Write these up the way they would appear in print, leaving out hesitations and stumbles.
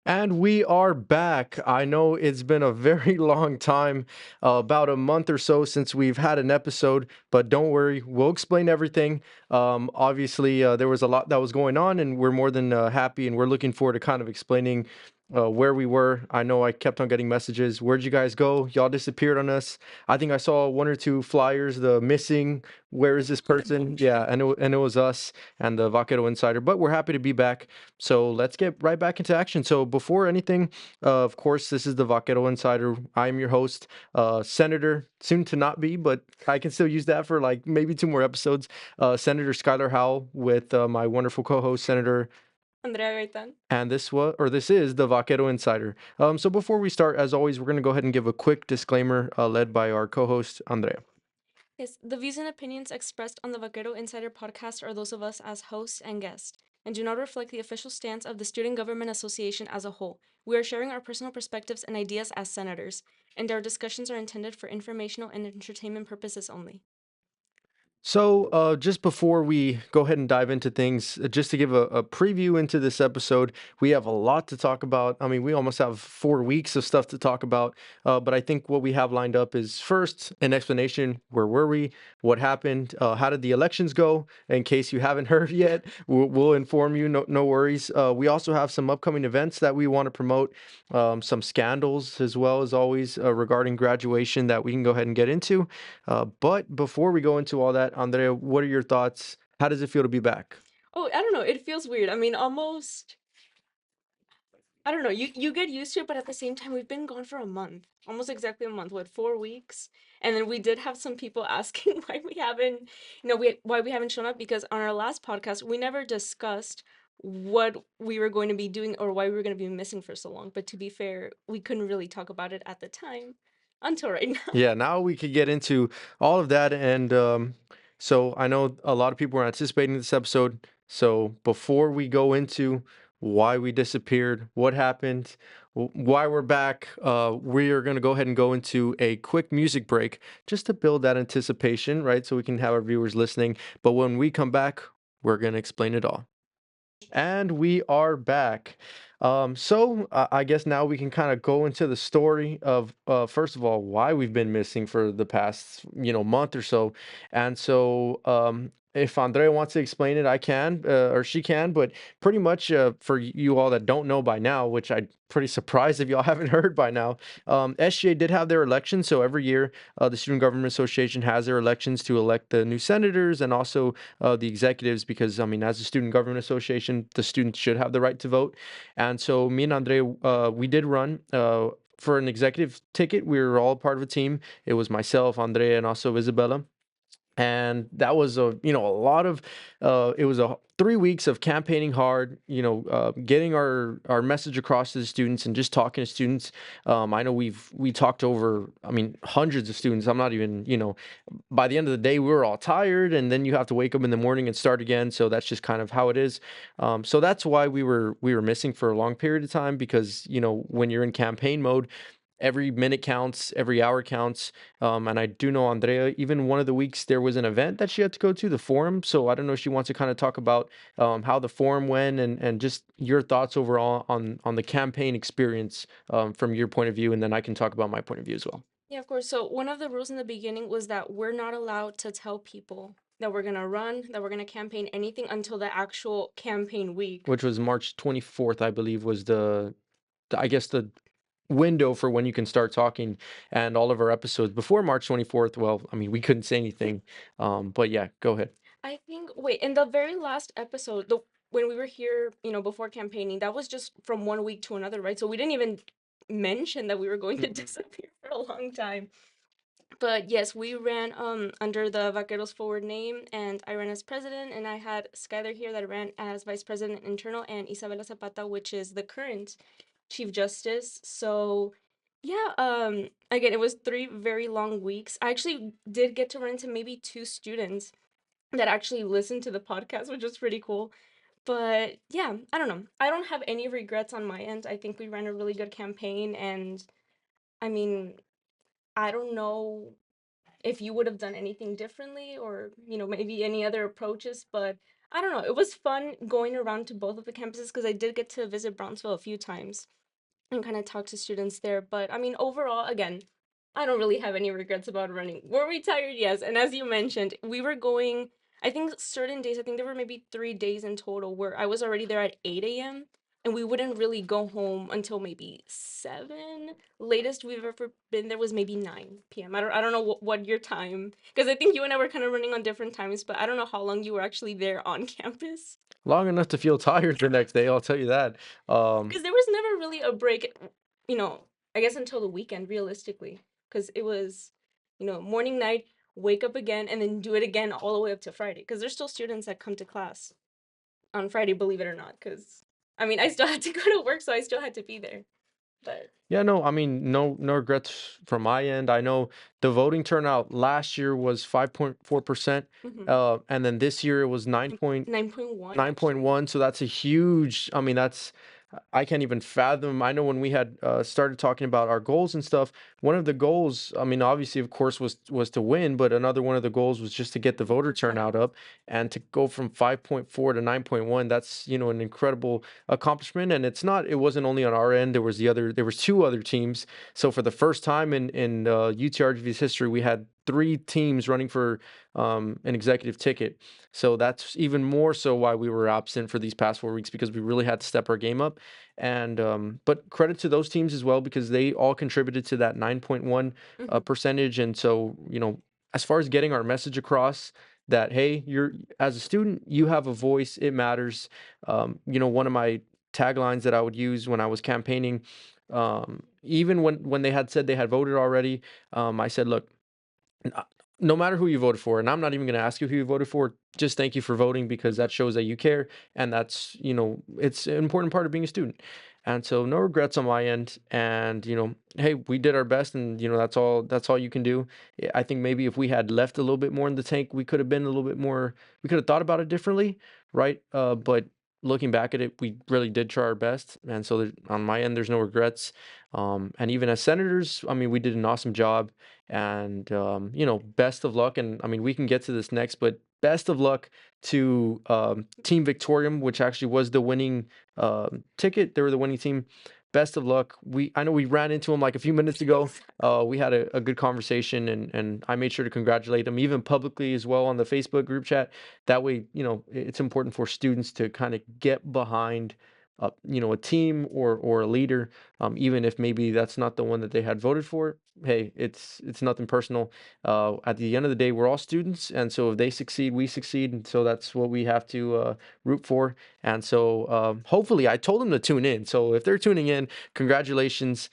And we are back. I know it's been a very long time, about a month or so since we've had an episode, but don't worry, we'll explain everything. Obviously, there was a lot that was going on, and we're more than happy, and we're looking forward to kind of explaining where we were. I know I kept on getting messages. Where'd you guys go? Y'all disappeared on us. I think I saw one or two flyers, the missing, where is this person? Yeah, and it was us and the Vaquero Insider, but we're happy to be back. So let's get right back into action. So before anything, of course, this is the Vaquero Insider. I am your host, Senator, soon to not be, but I can still use that for like maybe two more episodes. Senator Skylar Howell with my wonderful co-host, Senator. Andrea Gaitan. And this is the Vaquero Insider. So before we start, as always, we're going to go ahead and give a quick disclaimer led by our co-host, Andrea. Yes, the views and opinions expressed on the Vaquero Insider podcast are those of us as hosts and guests, and do not reflect the official stance of the Student Government Association as a whole. We are sharing our personal perspectives and ideas as senators, and our discussions are intended for informational and entertainment purposes only. So, just before we go ahead and dive into things, just to give a preview into this episode, we have a lot to talk about. I mean, we almost have 4 weeks of stuff to talk about, but I think what we have lined up is first an explanation: where were we, what happened, how did the elections go? In case you haven't heard yet, we'll inform you. No worries. We also have some upcoming events that we want to promote, some scandals as well as always regarding graduation that we can go ahead and get into. But before we go into all that, Andrea, what are your thoughts? How does it feel to be back? Oh, I don't know. It feels weird. I mean, almost. I don't know. You get used to it, but at the same time, we've been gone for a month, almost exactly a month. What, 4 weeks? And then we did have some people asking why we haven't, why we haven't shown up because on our last podcast we never discussed what we were going to be doing or why we were going to be missing for so long. But to be fair, we couldn't really talk about it at the time until right now. Yeah, now we could get into all of that. And so I know a lot of people are anticipating this episode. So before we go into why we disappeared, what happened, why we're back, we are going to go ahead and go into a quick music break just to build that anticipation, right? So we can have our viewers listening. But when we come back, we're going to explain it all. And we are back. I guess now we can kind of go into the story of, first of all, why we've been missing for the past, month or so. And so, if Andrea wants to explain it, I can, or she can. But pretty much, for you all that don't know by now, which I'm pretty surprised if y'all haven't heard by now, SGA did have their election. So every year, the Student Government Association has their elections to elect the new senators and also the executives, because I mean, as a student government association, the students should have the right to vote. And so me and Andre, we did run. For an executive ticket, we were all part of a team. It was myself, Andre, and also Isabella, and that was a lot of it was a 3 weeks of campaigning hard, getting our message across to the students and just talking to students. I know we talked over, I mean, hundreds of students. I'm not even, by the end of the day we were all tired, and then you have to wake up in the morning and start again, so that's just kind of how it is. So that's why we were missing for a long period of time, because when you're in campaign mode, every minute counts, every hour counts. And I do know Andrea, even one of the weeks there was an event that she had to go to, the forum. So I don't know if she wants to kind of talk about how the forum went, and just your thoughts overall on the campaign experience, from your point of view, and then I can talk about my point of view as well. Yeah, of course. So one of the rules in the beginning was that we're not allowed to tell people that we're gonna run, that we're gonna campaign anything until the actual campaign week. Which was March 24th, I believe, was I guess the window for when you can start talking. And all of our episodes before March 24th, well, I mean, we couldn't say anything. But yeah, go ahead. I think, wait, in the very last episode, the when we were here, before campaigning, that was just from one week to another, right? So we didn't even mention that we were going to disappear for a long time. But yes, we ran under the Vaqueros Forward name, and I ran as president, and I had Skylar here that ran as vice president internal, and Isabela Zapata, which is the current chief justice. So yeah, again, it was 3 very long weeks. I actually did get to run into maybe two students that actually listened to the podcast, which was pretty cool. But yeah, I don't know. I don't have any regrets on my end. I think we ran a really good campaign, and I mean, I don't know if you would have done anything differently or maybe any other approaches, but I don't know. It was fun going around to both of the campuses because I did get to visit Brownsville a few times and kind of talk to students there. But I mean, overall, again, I don't really have any regrets about running. Were we tired? Yes. And as you mentioned, we were going, I think certain days, I think there were maybe 3 days in total where I was already there at 8 a.m. and we wouldn't really go home until maybe 7. Latest we've ever been there was maybe 9 p.m. I don't know what your time, because I think you and I were kind of running on different times, but I don't know how long you were actually there on campus. Long enough to feel tired the next day, I'll tell you that. Because there was never really a break, you know, I guess until the weekend, realistically. Because it was, morning, night, wake up again, and then do it again all the way up to Friday. Because there's still students that come to class on Friday, believe it or not. Because, I mean, I still had to go to work, so I still had to be there. But, Yeah, no, I mean, no regrets from my end. I know the voting turnout last year was 5.4%, mhm. and then this year it was 9.1, actually. 9.1, so that's a huge, I mean, that's, I can't even fathom. I know when we had started talking about our goals and stuff, one of the goals, I mean, obviously, of course, was to win, but another one of the goals was just to get the voter Voter turnout turnout. up, and to go from 5.4 to 9.1. That's, an incredible accomplishment. And it wasn't only on our end. There was two other teams. So for the first time in UTRGV's history, we had three teams running for an executive ticket. So that's even more so why we were absent for these past 4 weeks, because we really had to step our game up. And but credit to those teams as well, because they all contributed to that 9.1 Hmm. percentage. And so, as far as getting our message across, that hey, you're, as a student, you have a voice, it matters. One of my taglines that I would use when I was campaigning, even when they had said they had voted already, I said, look, uh, no matter who you voted for, and I'm not even going to ask you who you voted for, just thank you for voting, because that shows that you care, and that's, it's an important part of being a student. And so no regrets on my end, and hey, we did our best, and that's all you can do. I think maybe if we had left a little bit more in the tank, we could have been a little bit more, we could have thought about it differently, right? But looking back at it, we really did try our best, and so on my end, there's no regrets. And even as senators, I mean, we did an awesome job, and best of luck. And I mean, we can get to this next, but best of luck to Team Victorium, which actually was the winning ticket. They were the winning team. Best of luck. I know we ran into them like a few minutes ago. Exactly. We had a good conversation, and I made sure to congratulate them, even publicly as well, on the Facebook group chat. That way, it's important for students to kind of get behind a team or a leader, even if maybe that's not the one that they had voted for. Hey, it's nothing personal. At the end of the day, we're all students, and so if they succeed, we succeed, and so that's what we have to root for. And so hopefully, I told them to tune in. So if they're tuning in, congratulations.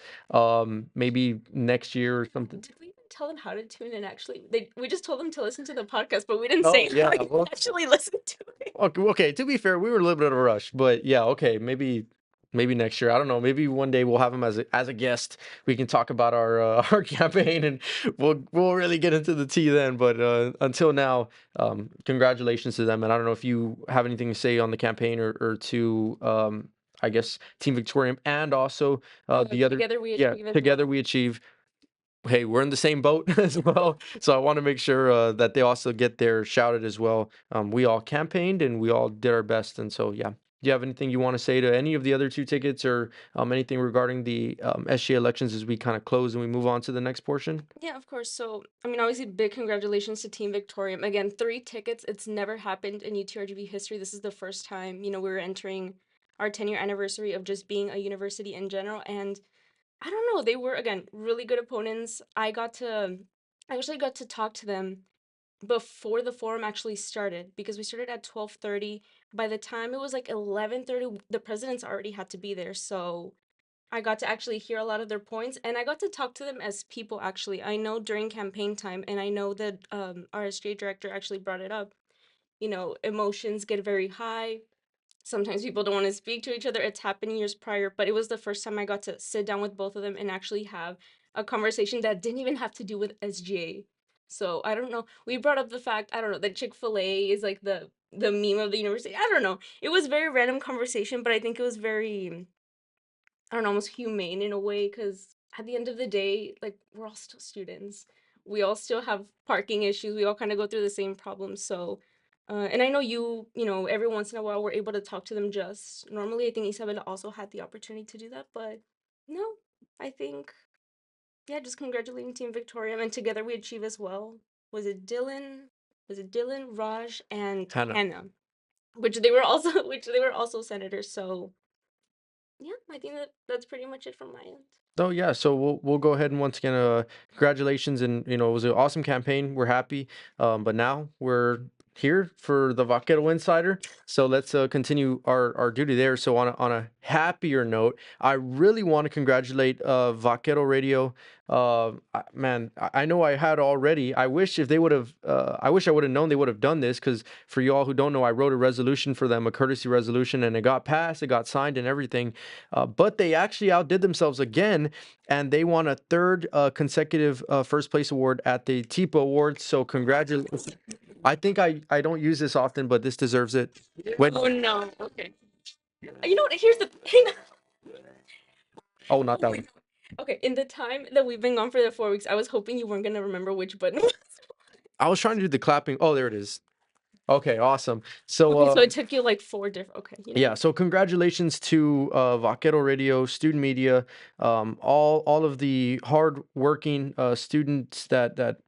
Maybe next year or something. Did we even tell them how to tune in? Actually, we just told them to listen to the podcast, but we didn't Oh say how yeah, you well, actually listen to it. okay, to be fair, we were a little bit of a rush, but yeah, okay, maybe next year. I don't know. Maybe one day we'll have him as a guest. We can talk about our our campaign, and we'll really get into the tea then. But until now, congratulations to them. And I don't know if you have anything to say on the campaign, or to I guess Team Victorium, and also the other, Together we yeah, achieve as together well. we achieve. Hey, we're in the same boat as well. So I want to make sure that they also get their shouted as well. We all campaigned, and we all did our best. And so, yeah. Do you have anything you want to say to any of the other two tickets, or anything regarding the SGA elections as we kind of close and we move on to the next portion? Yeah, of course. So, I mean, obviously, big congratulations to Team Victorium. Again, 3 tickets. It's never happened in UTRGV history. This is the first time, we were entering our 10-year anniversary of just being a university in general. And I don't know, they were, again, really good opponents. I actually got to talk to them before the forum actually started because we started at 12:30. By the time it was like 11:30, the presidents already had to be there. So, I got to actually hear a lot of their points and I got to talk to them as people actually. I know during campaign time, and I know that our SJ director actually brought it up. Emotions get very high. Sometimes people don't want to speak to each other. It's happened years prior, but it was the first time I got to sit down with both of them and actually have a conversation that didn't even have to do with SGA. So I don't know. We brought up the fact, I don't know, that Chick-fil-A is like the meme of the university. I don't know. It was very random conversation, but I think it was very, I don't know, almost humane in a way, because at the end of the day, like, we're all still students. We all still have parking issues. We all kind of go through the same problems. So And I know every once in a while we're able to talk to them just normally. I think Isabella also had the opportunity to do that, but no, I think, yeah, just congratulating Team Victoria. And together we achieve as well. Was it Dylan? Was it Dylan, Raj, and Hannah. Hannah? Which they were also senators. So yeah, I think that's pretty much it from my end. Oh yeah, so we'll go ahead and once again, congratulations, and it was an awesome campaign. We're happy, but now we're here for the Vaquero Insider. So let's continue our duty there. So on a happier note, I really want to congratulate Vaquero Radio. Man, I know I had already. I wish if they would have. I wish I would have known they would have done this, because for you all who don't know, I wrote a resolution for them, a courtesy resolution, and it got passed, it got signed, and everything. But they actually outdid themselves again, and they won a third consecutive first place award at the TIPA Awards. So congratulations. I think I don't use this often, but this deserves it. When, Oh no. Okay. You know what? Here's the thing. oh, not Oh that my one. god. Okay, in the time that we've been gone for the 4 weeks, I was hoping you weren't gonna remember which button was. I was trying to do the clapping. Oh, there it is. Okay, awesome. So, Okay, so it took you like four different. Okay, you know yeah, what? so congratulations to Vaquero Radio, student media, all of the hard-working students that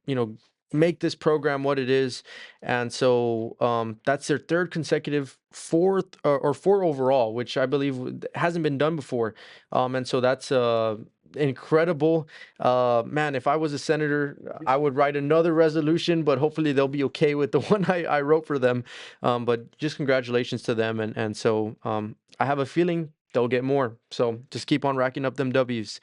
make this program what it is, and so that's their third consecutive fourth or four overall, which I believe hasn't been done before, and so that's incredible. Man, if I was a senator, I would write another resolution, but hopefully they'll be okay with the one I wrote for them. But just congratulations to them, and so I have a feeling they'll get more. So just keep on racking up them W's.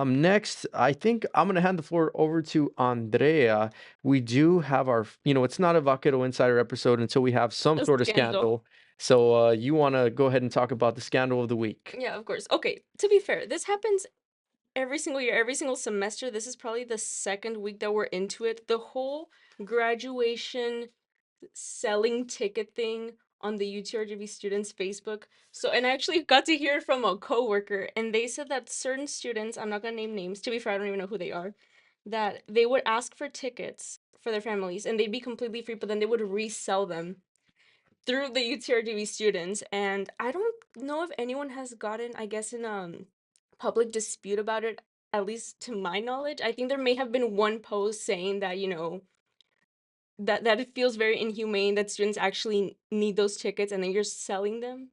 Next, I think I'm gonna hand the floor over to Andrea. We do have it's not a Vaquero Insider episode until we have some A sort of scandal. scandal. So you want to go ahead and talk about the scandal of the week? Yeah, of course. Okay, to be fair, this happens every single year, every single semester. This is probably the second week that we're into it. The whole graduation selling ticket thing on the UTRGV students Facebook. So, and I actually got to hear it from a coworker, and they said that certain students, I'm not gonna name names, to be fair, I don't even know who they are, that they would ask for tickets for their families and they'd be completely free, but then they would resell them through the UTRGV students. And I don't know if anyone has gotten, I guess, in public dispute about it, at least to my knowledge. I think there may have been one post saying that, that it feels very inhumane that students actually need those tickets and then you're selling them.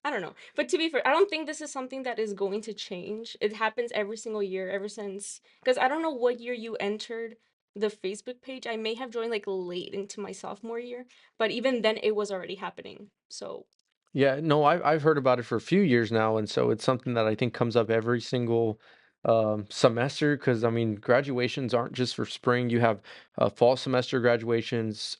I don't know. But to be fair, I don't think this is something that is going to change. It happens every single year ever since, because I don't know what year you entered the Facebook page. I may have joined like late into my sophomore year, but even then it was already happening. So Yeah, no, I've heard about it for a few years now, and so it's something that I think comes up every single semester. Because I mean, graduations aren't just for spring. You have fall semester graduations.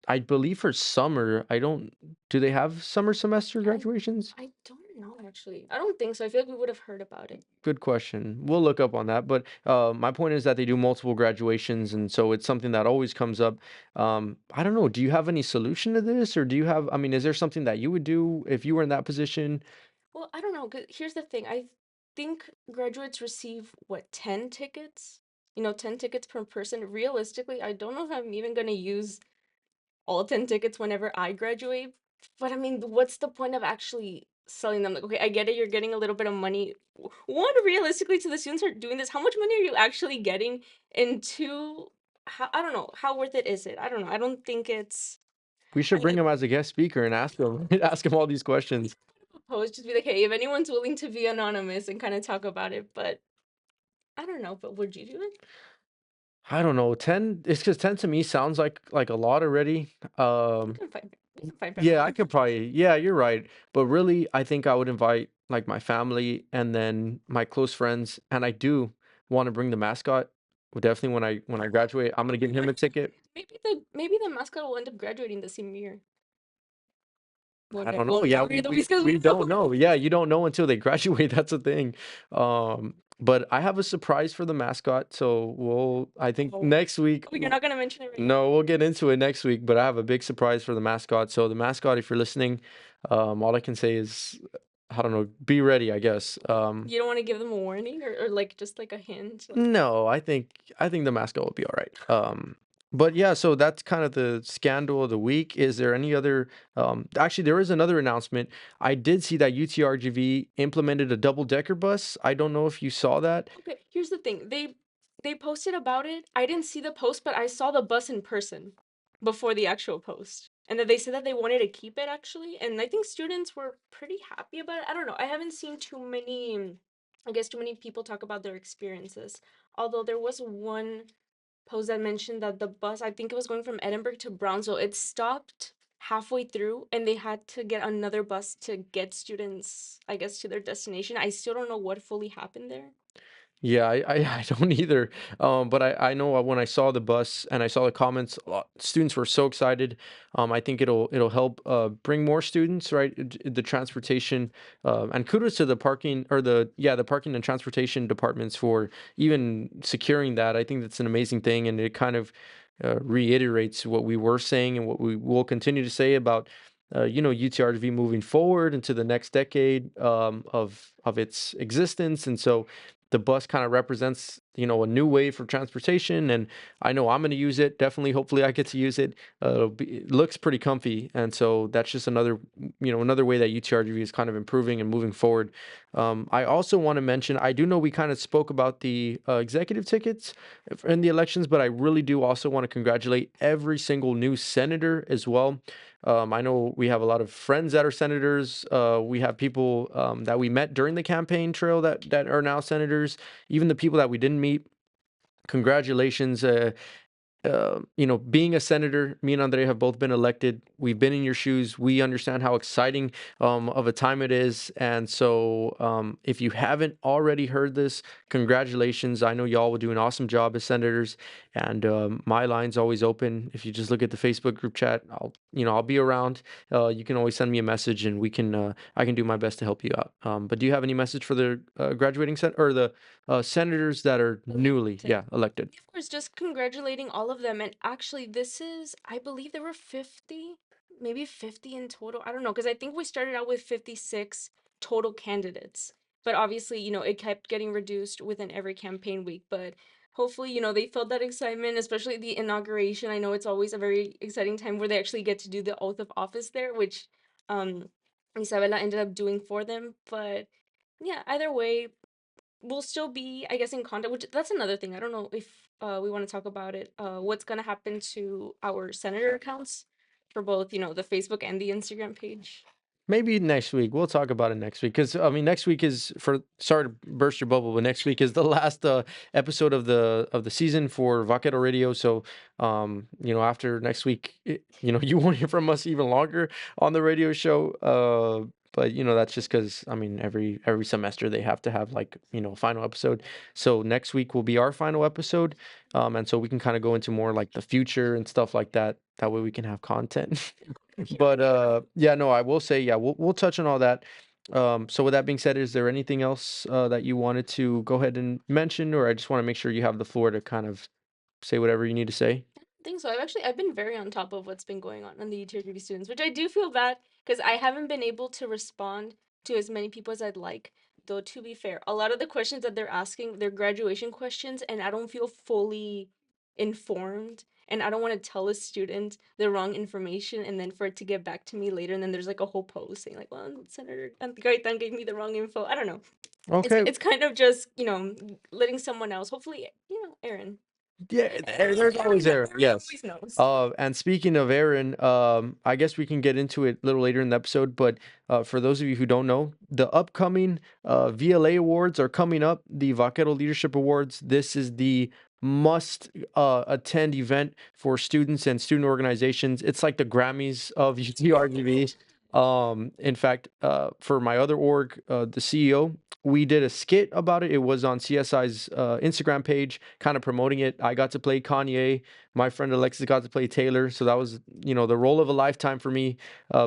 I believe for summer, I don't. Do they have summer semester I graduations? I don't know actually. I don't think so. I feel like we would have heard about it. Good question. We'll look up on that. But my point is that they do multiple graduations, and so it's something that always comes up. I don't know. Do you have any solution to this, or do you have? I mean, is there something that you would do if you were in that position? Well, I don't know. 'Cause here's the thing. I think graduates receive what, 10 tickets? 10 tickets per person. Realistically, I don't know if I'm even going to use all 10 tickets whenever I graduate. But I mean, what's the point of actually selling them? Like, okay, I get it, you're getting a little bit of money. One, realistically, to the students who are doing this, how much money are you actually getting? And two, I don't know, how worth it is it? I don't know. I don't think it's. We should I bring him as a guest speaker and ask him ask him all these questions. suppose just be like, hey, if anyone's willing to be anonymous and kind of talk about it, but I don't know. But would you do it? I don't know. 10, it's because 10 to me sounds like a lot already. We can find Yeah, I February. could probably, yeah, you're right. But really, I think I would invite like my family and then my close friends. And I do want to bring the mascot. Well, definitely when I graduate, I'm gonna give him a ticket. Maybe the mascot will end up graduating the same year. I don't know. We'll Yeah, never we hear the we, because we we know. don't know. Yeah, you don't know until they graduate. That's the thing. But I have a surprise for the mascot. So I think Oh, next week. you're not gonna mention it right now. No, we'll get into it next week, but I have a big surprise for the mascot. So the mascot, if you're listening, all I can say is, I don't know, be ready, I guess. You don't want to give them a warning or like just like a hint, like No, I think the mascot will be all right. But yeah, so that's kind of the scandal of the week. Is there any other? Actually, there is another announcement. I did see that UTRGV implemented a double decker bus. I don't know if you saw that. Okay, here's the thing. They posted about it. I didn't see the post, but I saw the bus in person before the actual post. And that they said that they wanted to keep it actually, and I think students were pretty happy about it. I don't know. I haven't seen too many I guess too many people talk about their experiences. Although there was one post that mentioned that the bus, I think it was going from Edinburgh to Brownsville, it stopped halfway through and they had to get another bus to get students, I guess, to their destination. I still don't know what fully happened there. Yeah, I don't either. But I know when I saw the bus and I saw the comments, students were so excited. I think it'll help bring more students, right? The transportation, and kudos to the parking or the parking and transportation departments for even securing that. I think that's an amazing thing, and it kind of reiterates what we were saying and what we will continue to say about. UTRGV moving forward into the next decade of its existence, and so the bus kind of represents a new way for transportation, and I know I'm going to use it definitely. Hopefully I get to use it. It looks pretty comfy, and so that's just another way that UTRGV is kind of improving and moving forward. I also want to mention, I do know we kind of spoke about the executive tickets in the elections, but I really do also want to congratulate every single new senator as well. I know we have a lot of friends that are senators. We have people that we met during the campaign trail that are now senators. Even the people that we didn't meet. Congratulations. Being a senator, me and Andre have both been elected. We've been in your shoes. We understand how exciting of a time it is. And so, if you haven't already heard this, congratulations. I know y'all will do an awesome job as senators. And my line's always open. If you just look at the Facebook group chat, I'll be around. You can always send me a message, and I can do my best to help you out. But do you have any message for the graduating or the senators that are newly, Elected. yeah, elected? Of course, just congratulating all of them. And actually, this is, I believe there were 50, maybe 50 in total. I don't know, because I think we started out with 56 total candidates. But obviously, it kept getting reduced within every campaign week. But hopefully, they felt that excitement, especially the inauguration. I know it's always a very exciting time where they actually get to do the oath of office there, which um, Isabella ended up doing for them. But yeah, either way, we'll still be, I guess, in contact, which that's another thing. I don't know if we want to talk about it. What's gonna happen to our senator accounts for both, the Facebook and the Instagram page? Maybe next week. We'll talk about it next week because I mean next week is for sorry to burst your bubble, but next week is the last episode of the season for Vaquero Radio. So after next week, you won't hear from us even longer on the radio show. But that's just because I mean every semester they have to have like a final episode. So next week will be our final episode, and so we can kind of go into more like the future and stuff like that. That way we can have content. But yeah, no, I will say, yeah, we'll touch on all that. So with that being said, is there anything else that you wanted to go ahead and mention, or I just want to make sure you have the floor to kind of say whatever you need to say? Think so. I've been very on top of what's been going on the tier 3 students, which I do feel bad because I haven't been able to respond to as many people as I'd like. Though to be fair, a lot of the questions that they're asking, they're graduation questions, and I don't feel fully informed. And I don't want to tell a student the wrong information and then for it to get back to me later. And then there's like a whole post saying, like, well, Senator Gaitan gave me the wrong info. I don't know. It's Okay. it's kind of just, letting someone else, hopefully, Aaron. Yeah, there's Aaron always always knows. Aaron. Aaron Yes. always knows. And speaking of Aaron, I guess we can get into it a little later in the episode. But for those of you who don't know, the upcoming VLA awards are coming up. The Vaquero Leadership Awards. This is the must attend event for students and student organizations. It's like the Grammys of UTRGV. In fact, for my other org, the CEO, we did a skit about it. It was on CSI's Instagram page, kind of promoting it. I got to play Kanye. My friend Alexis got to play Taylor. So that was, the role of a lifetime for me,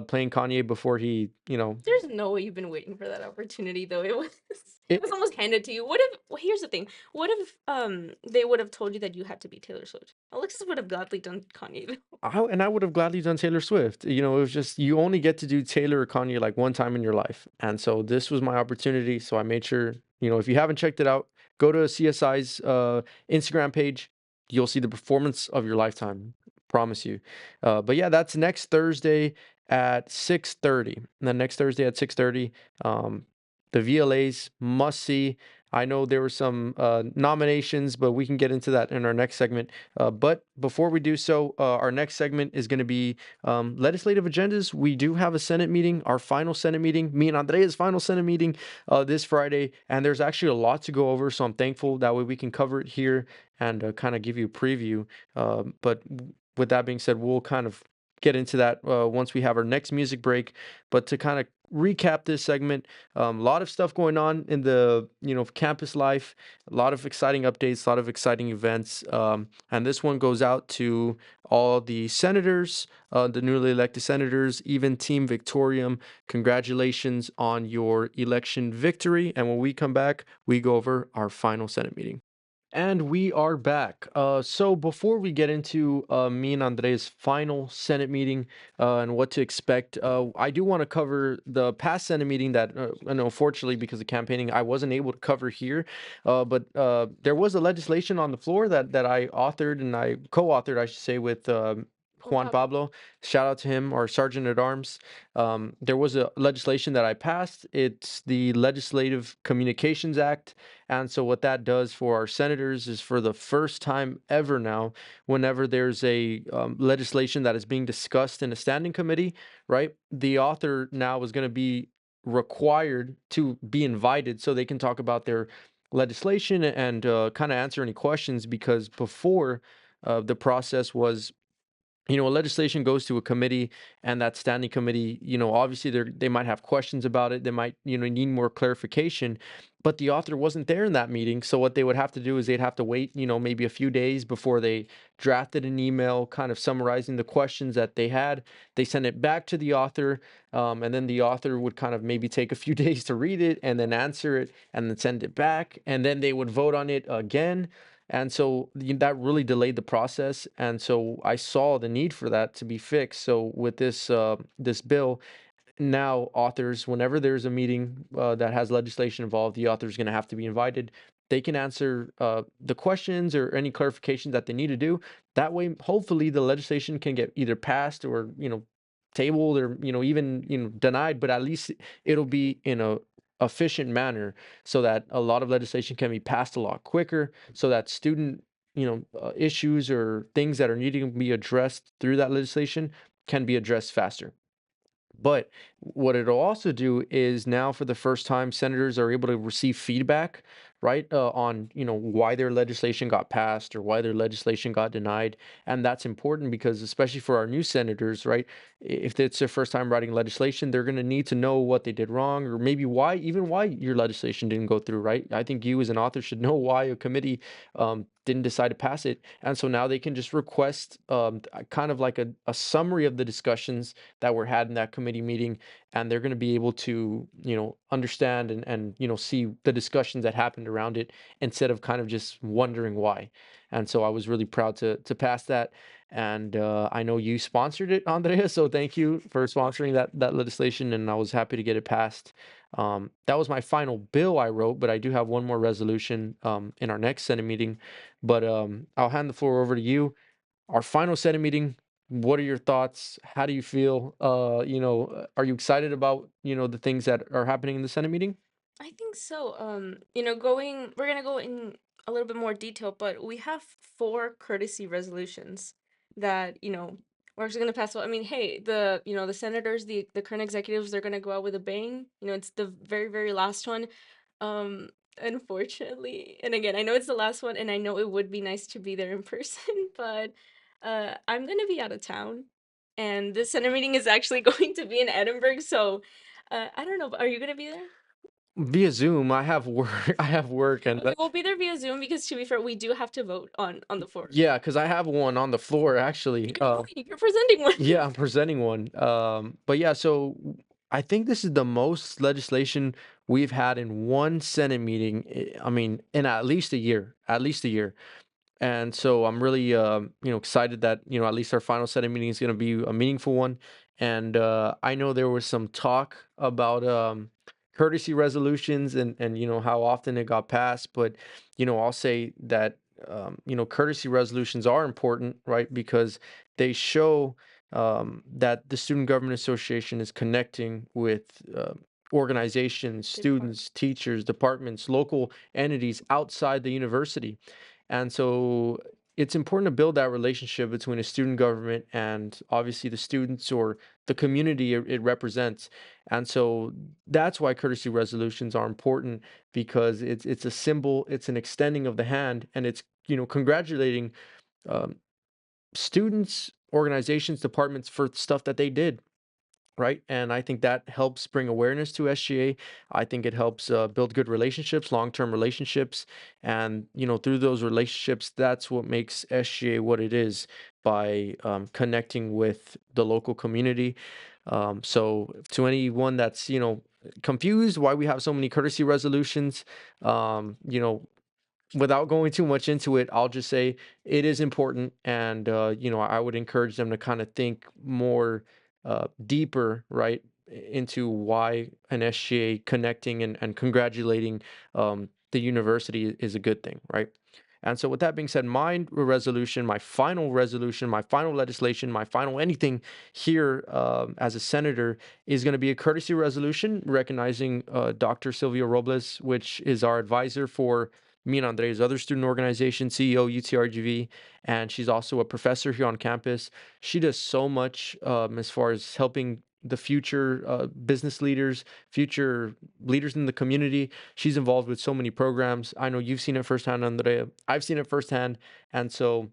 playing Kanye before he. There's no way you've been waiting for that opportunity though. It was it was It, almost handed to you. What if well, here's the thing. What if they would have told you that you had to be Taylor Swift? Alexis would have gladly done Kanye though. I would have gladly done Taylor Swift. It was just, you only get to do Taylor or Kanye like one time in your life. And so this was my opportunity. So I made sure, if you haven't checked it out, go to CSI's Instagram page. you'll see the performance of your lifetime. Promise you. But yeah, that's next Thursday at 6:30. And then next Thursday at 6:30, um, the VLAs must see. I know there were some nominations, but we can get into that in our next segment. But before we do so, our next segment is going to be legislative agendas. We do have a Senate meeting, our final Senate meeting, me and Andrea's final Senate meeting this Friday, and there's actually a lot to go over. So I'm thankful that way we can cover it here and kind of give you a preview. But with that being said, we'll kind of get into that once we have our next music break. But to kind of recap this segment, a lot of stuff going on in the campus life, a lot of exciting updates, a lot of exciting events, and this one goes out to all the senators, the newly elected senators, even Team Victorium. Congratulations on your election victory. And when we come back, we go over our final Senate meeting. And we are back. So before we get into me and Andre's final Senate meeting and what to expect, I do want to cover the past Senate meeting that, and unfortunately, because of campaigning, I wasn't able to cover here. But there was a legislation on the floor that I authored and I co-authored, I should say, with Juan Juan Pablo. Pablo. Shout out to him, our Sergeant at Arms. There was a legislation that I passed. It's the Legislative Communications Act. And so, what that does for our senators is for the first time ever now, whenever there's a legislation that is being discussed in a standing committee, right? The author now is going to be required to be invited so they can talk about their legislation and kind of answer any questions because before the process was a legislation goes to a committee and that standing committee, obviously they might have questions about it. They might, need more clarification, but the author wasn't there in that meeting. So what they would have to do is they'd have to wait, maybe a few days before they drafted an email kind of summarizing the questions that they had. They sent it back to the author, and then the author would kind of maybe take a few days to read it and then answer it and then send it back. And then they would vote on it again. And so that really delayed the process. And so I saw the need for that to be fixed. So with this bill, now authors, whenever there's a meeting that has legislation involved, the author is going to have to be invited. They can answer the questions or any clarifications that they need to do. That way, hopefully, the legislation can get either passed or tabled or even denied. But at least it'll be in a efficient manner so that a lot of legislation can be passed a lot quicker, so that student issues or things that are needing to be addressed through that legislation can be addressed faster. But what it'll also do is now for the first time, senators are able to receive feedback, right, on why their legislation got passed or why their legislation got denied, and that's important because especially for our new senators, right, if it's their first time writing legislation, they're going to need to know what they did wrong or maybe why your legislation didn't go through, right? I think you as an author should know why a committee didn't decide to pass it, and so now they can just request kind of like a summary of the discussions that were had in that committee meeting, and they're going to be able to understand and see the discussions that happened around it instead of kind of just wondering why. And so I was really proud to pass that, and I know you sponsored it, Andrea, so thank you for sponsoring that legislation, and I was happy to get it passed. That was my final bill I wrote, but I do have one more resolution in our next Senate meeting. But I'll hand the floor over to you. Our final Senate meeting. What are your thoughts? How do you feel? Are you excited about the things that are happening in the Senate meeting? I think so. We're gonna go in a little bit more detail, but we have four courtesy resolutions that, we're actually gonna pass. So, I mean, hey, the senators, the current executives, they're gonna go out with a bang. It's the very, very last one. Um, Unfortunately, and again, I know it's the last one, and I know it would be nice to be there in person, but I'm gonna be out of town, and this Senate meeting is actually going to be in Edinburgh. So, I don't know. Are you gonna be there? Via Zoom. I have work. I have work, and Okay, we'll be there via Zoom because, to be fair, we do have to vote on the floor. yeah, because I have one on the floor actually. Oh, you're presenting one. Yeah, I'm presenting one. But yeah, so I think this is the most legislation we've had in one Senate meeting. I mean, in at least a year, at least a year. And so I'm really, excited that at least our final Senate meeting is going to be a meaningful one. And I know there was some talk about courtesy resolutions and how often it got passed, but I'll say that courtesy resolutions are important, right? Because they show that the Student Government Association is connecting with organizations, Depart. students, teachers, departments, local entities outside the university. And so it's important to build that relationship between a student government and obviously the students or the community it represents. And so that's why courtesy resolutions are important, because it's a symbol, it's an extending of the hand, and it's congratulating um, students, organizations, departments for stuff that they did. Right. And I think that helps bring awareness to SGA. I think it helps build good relationships, long term relationships. And, through those relationships, that's what makes SGA what it is, by connecting with the local community. So, to anyone that's, confused why we have so many courtesy resolutions, without going too much into it, I'll just say it is important, and I would encourage them to kind of think more deeper, right, into why an SGA connecting and congratulating the university is a good thing, right? And so, with that being said, resolution, my final legislation, my final anything here as a senator is going to be a courtesy resolution recognizing Dr. Silvia Robles, which is our advisor for me and Andre's other student organization, CEO UTRGV, and she's also a professor here on campus. She does so much as far as helping the future business leaders, future leaders in the community. She's involved with so many programs. I know you've seen it firsthand, Andrea. I've seen it firsthand, and so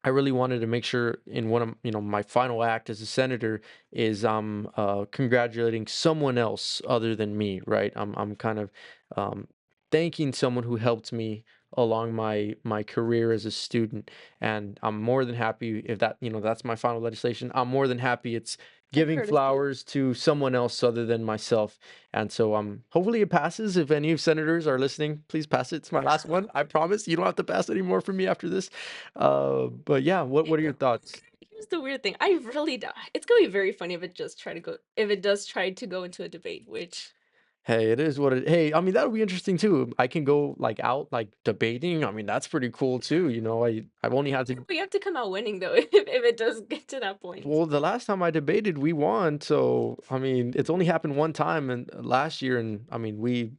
I really wanted to make sure in one of my final act as a senator is I'm congratulating someone else other than me, right? I'm kind of um, thanking someone who helped me along my career as a student, and I'm more than happy if that's my final legislation. I'm more than happy it's A giving courtesy. flowers to someone else other than myself. And so hopefully it passes. If any senators are listening, please pass it. It's my last one. I promise you don't have to pass any more from me after this. But yeah, what are your thoughts? Here's the weird thing. I really do it's gonna be very funny if it does try to go into a debate, which Hey, it is what it. Hey, I mean that would be interesting too. I can go like out like debating. I mean that's pretty cool too. I've only had to. we have to come out winning though if it does get to that point. Well, the last time I debated, we won. So I mean, it's only happened one time, and last year, and I mean we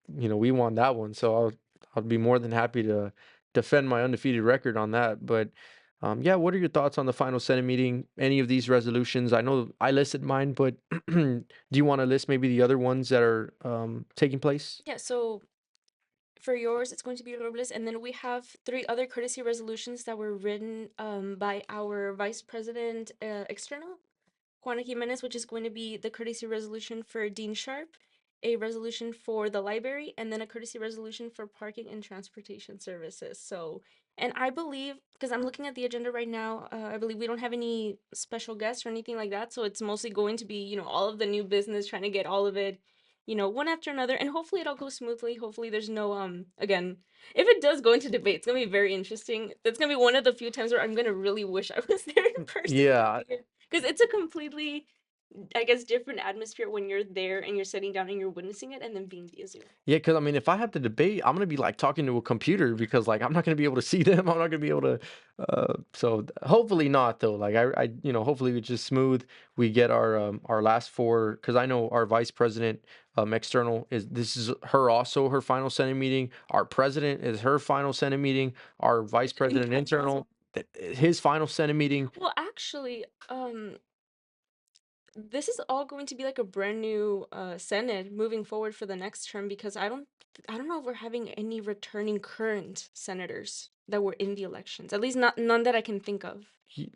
won that one. So I'll be more than happy to defend my undefeated record on that. But yeah, what are your thoughts on the final Senate meeting? Any of these resolutions? I know I listed mine, but do you want to list maybe the other ones that are taking place? Yeah, so for yours, it's going to be Robles, and then we have three other courtesy resolutions that were written by our Vice President External, Juana Jimenez, which is going to be the courtesy resolution for Dean Sharp, a resolution for the library, and then a courtesy resolution for parking and transportation services. So, and I believe, because I'm looking at the agenda right now, I believe we don't have any special guests or anything like that. So it's mostly going to be, all of the new business, trying to get all of it, one after another, and hopefully it all goes smoothly. Hopefully there's no, again, if it does go into debate, it's gonna be very interesting. That's gonna be one of the few times where I'm gonna really wish I was there in person to Yeah, see it. Because it's a completely, I guess, different atmosphere when you're there and you're sitting down and you're witnessing it and then being via Zoom. yeah, because I mean, if I have to debate, I'm gonna be like talking to a computer because like I'm not gonna be able to see them. I'm not gonna be able to. Hopefully not though. Like hopefully it's just smooth. We get our last four, because I know our vice president external is this is her also her final Senate meeting. Our president is her final Senate meeting. Our vice president internal his final Senate meeting. Well, actually, this is all going to be like a brand new Senate moving forward for the next term because I don't know if we're having any returning current senators that were in the elections. At least not none that I can think of.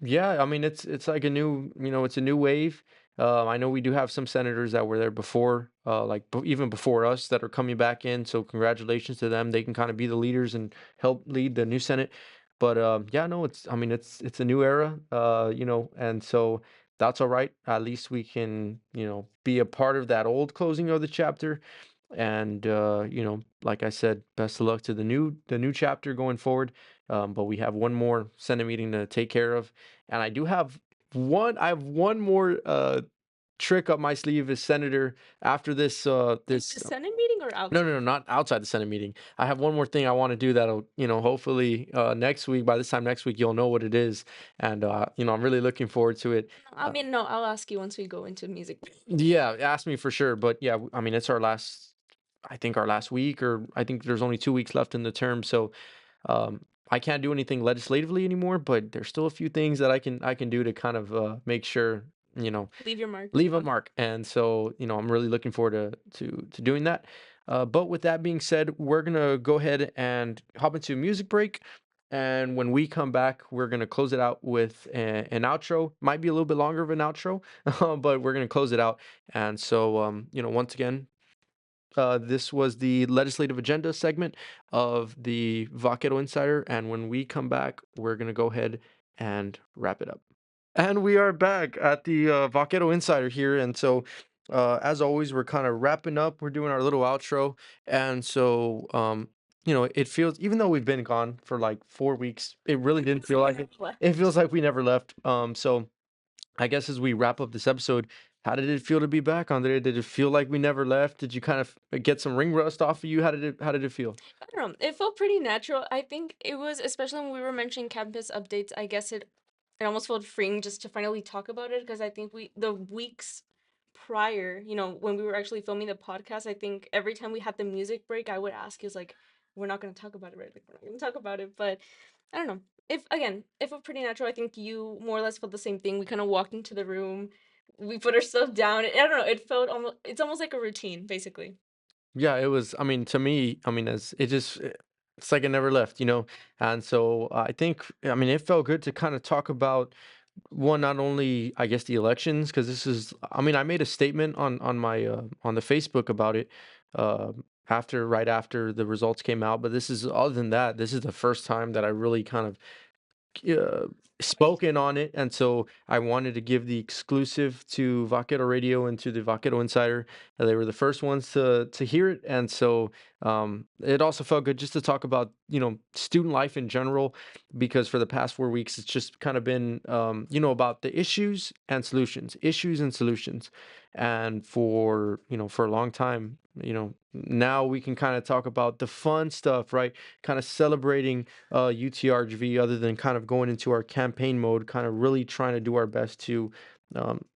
Yeah, I mean it's like a new, it's a new wave. I know we do have some senators that were there before, like even before us, that are coming back in. So congratulations to them. They can kind of be the leaders and help lead the new Senate. But yeah, no, I mean it's a new era, and so that's all right. At least we can, be a part of that old closing of the chapter. And like I said, best of luck to the new chapter going forward. But we have one more Senate meeting to take care of, and I have one more trick up my sleeve as senator after this In the this Senate meeting or no, outside? no, no, not outside the Senate meeting. I have one more thing I want to do that'll, hopefully next week, by this time next week, you'll know what it is. And, I'm really looking forward to it. No, I Uh, mean, no, I'll ask you once we go into music. yeah, ask me for sure. But yeah, I mean, it's I think our last week, or I think there's only 2 weeks left in the term. So I can't do anything legislatively anymore, but there's still a few things that I can do to kind of make sure, you know, Leave your mark. leave a mark. And so, I'm really looking forward to doing that. But with that being said, we're gonna go ahead and hop into a music break. And when we come back, we're gonna close it out with an outro. Might be a little bit longer of an outro, but we're gonna close it out. And so, once again, this was the legislative agenda segment of the Vaquero Insider. And when we come back, we're gonna go ahead and wrap it up. And we are back at the Vaquero Insider here. And so, as always, we're kind of wrapping up. We're doing our little outro. And so, it feels, even though we've been gone for like 4 weeks, it really didn't feel like it. It feels like we never left. So, I guess as we wrap up this episode, how did it feel to be back, Andre? Did it feel like we never left? Did you kind of get some ring rust off of you? How did it feel? I don't know. It felt pretty natural. I think it was, especially when we were mentioning campus updates. I guess it almost felt freeing just to finally talk about it, because I think the weeks prior, when we were actually filming the podcast, I think every time we had the music break, I would ask you, like, we're not going to talk about it, right? Like, we're not going to talk about it. But I don't know. If again, it felt pretty natural. I think you more or less felt the same thing. We kind of walked into the room, we put our stuff down. I don't know. It felt almost. It's almost like a routine, basically. Yeah, it was. I mean, to me, I mean, as it just, it's like it never left. And so I think, I mean, it felt good to kind of talk about one, not only I guess the elections, because this is, I mean, I made a statement on my on the Facebook about it uh, right after the results came out. But this is, other than that, this is the first time that I really kind of uh, spoken on it, and so I wanted to give the exclusive to Vaquero Radio and to the Vaquero Insider. They were the first ones to hear it, and so it also felt good just to talk about student life in general, because for the past 4 weeks it's just kind of been about the issues and solutions, and for a long time. Now we can kind of talk about the fun stuff, right? Kind of celebrating UTRGV, other than kind of going into our campaign mode, kind of really trying to do our best to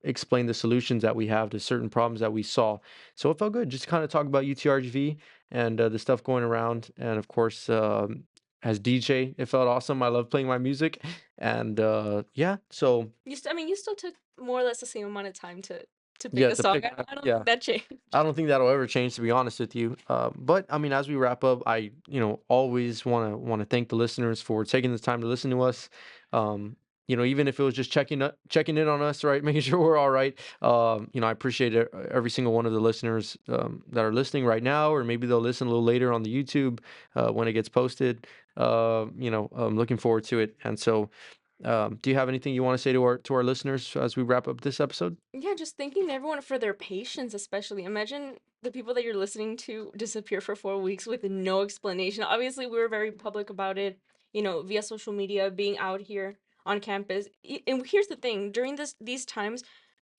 explain the solutions that we have to certain problems that we saw. So it felt good just to kind of talk about UTRGV and the stuff going around. And of course, as DJ, it felt awesome. I love playing my music. And yeah, so I mean, you still took more or less the same amount of time to pick yeah, a to song. pick, I don't yeah. think that changed. I don't think that'll ever change, to be honest with you. But I mean, as we wrap up, I always want to thank the listeners for taking the time to listen to us. Um, even if it was just checking in on us, right, making sure we're all right. I appreciate every single one of the listeners that are listening right now, or maybe they'll listen a little later on the YouTube when it gets posted. I'm looking forward to it. And so, do you have anything you want to say to our listeners as we wrap up this episode? Yeah, just thanking everyone for their patience, especially. Imagine the people that you're listening to disappear for 4 weeks with no explanation. Obviously, we were very public about it, via social media, being out here on campus. And here's the thing, during these times,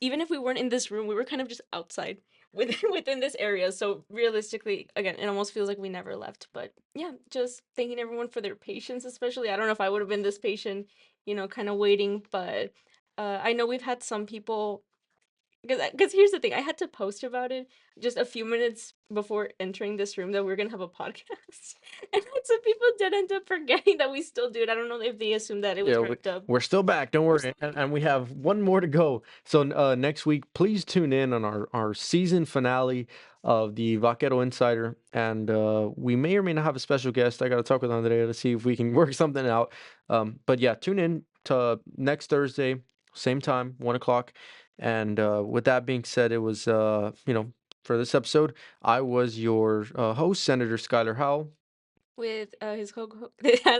even if we weren't in this room, we were kind of just outside within this area. So realistically, again, it almost feels like we never left. But yeah, just thanking everyone for their patience, especially. I don't know if I would have been this patient, kind of waiting, but I know we've had some people, because here's the thing, I had to post about it just a few minutes before entering this room that we are gonna have a podcast, and some people did end up forgetting that we still do it. I don't know if they assumed that it was Yeah, wrapped up. we're still back. Don't We're worry, still and we have one more to go. So next week, please tune in on our season finale of the Vaquero Insider, and we may or may not have a special guest. I got to talk with Andrea to see if we can work something out. But yeah, tune in to next Thursday, same time, 1 o'clock. And with that being said, it was for this episode, I was your host, Senator Skylar Howell. with his co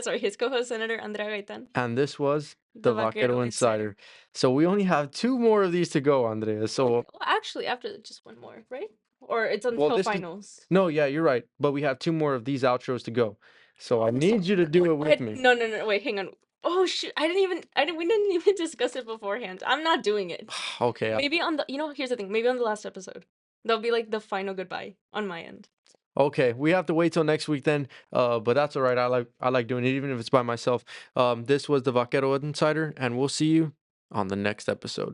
sorry, his co-host Senator Andrea Gaitan, And this was the the Vaquero Vaquero Insider. Insider. So we only have two more of these to go, Andrea. Okay, So, well, actually, after just one more, right? Or it's well, until this is finals. no, yeah, you're right. But we have two more of these outros to go. So I So, need you to do it with wait, me. no, no, no, wait, hang on. Oh shoot! we didn't even discuss it beforehand. I'm not doing it. Okay. Maybe on the here's the thing. Maybe on the last episode, there'll be like the final goodbye on my end. Okay, we have to wait till next week then. But that's all right. I like doing it even if it's by myself. This was the Vaquero Insider, and we'll see you on the next episode.